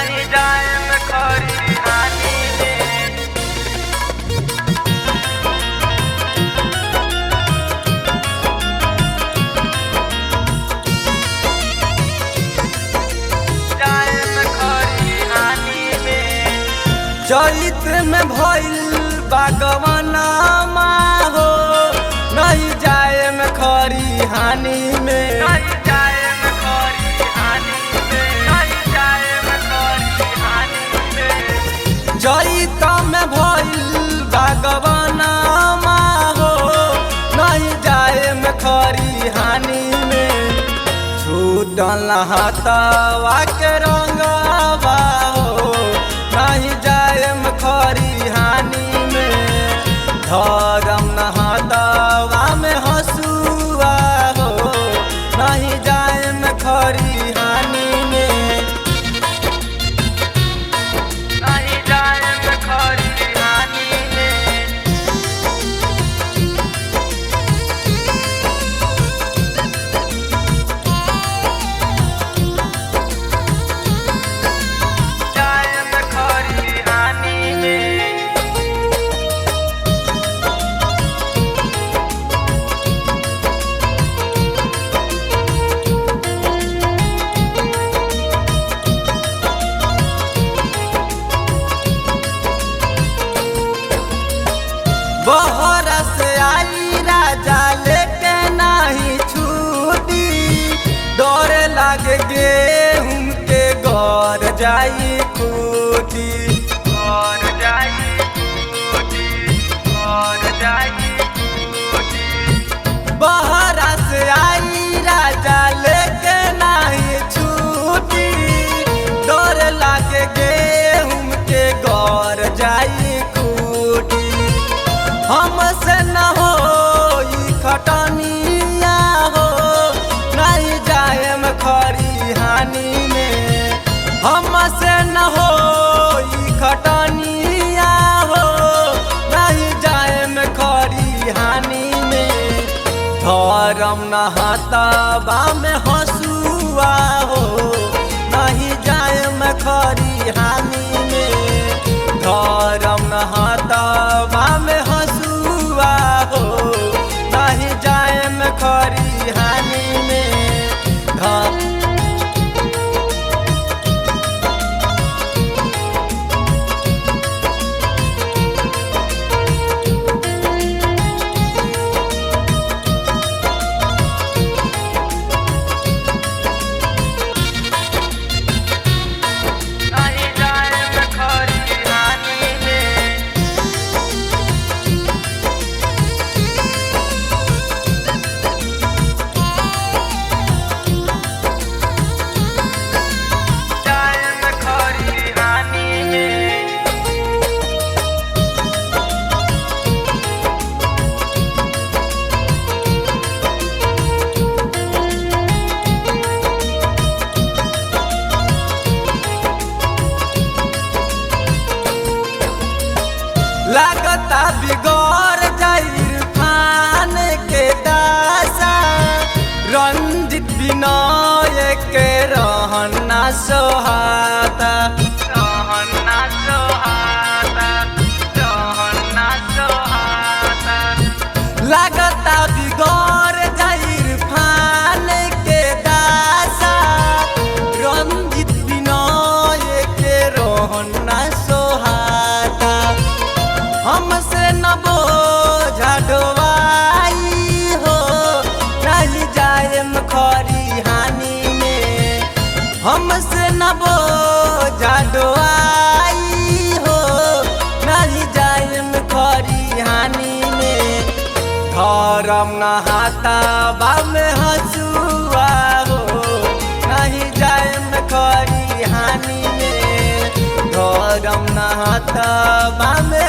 नहीं जाएम खरी हानि में। जाएम खरी हानि में। चैत्र में भइल बागवनमा हो नहीं जाएम खरी हानि में। नहीं जाएम खरी हानि में। नहीं जाएम खरी हानि में। चैत्र में भइल बागवनमा हो नहीं जाएम खरी हानि में। छूटल हाथवा के रंगवा हो नहीं जाएम खरी हानि में। धरम नहातवा में हसुआ हो नहीं जाएम खरी हानि में। नहीं जाएम खरी हानि में। जाएम खरी हानि में। बहर से आई राजा लेके नहीं छूटी। डर लागे गेहूं के घर जाई खूटी। और जाई खूटी। और जाई खूटी। बहर से आई राजा लेके नहीं छूटी। डर लागे गेहूं के घर जाई खूटी। हमसे न हो ई खटनिया हो नहीं जाएम खरी हानि में। हमसे न हो ई खटनिया हो नहीं जाएम खरी हानि में। धरम नहातवा में हसुआ हो नहीं जाएम खरी हानि में। धरम नहातवा में हसुआ हो नहीं जाएम खरी हानि में। नहीं जाएम खरी हानि में। जाएम खरी हानि में। लागता बिगड़ जाई फान के दासा। रंजित विनय के रहना सोहाता। रहना सोहाता। रहना सोहाता। लागता बिगड़ जाई फान के दासा। रंजित विनय के रहना सोहाता। हमसे न बोझा ढोवाई हो नहीं जाएम खरी हानि में। हमसे न बोझा ढोवाई हो नहीं जाएम खरी हानि में। धरम नहातवा में हसुआ हो नहीं जाएम खरी हानि में। धरम नहातवा में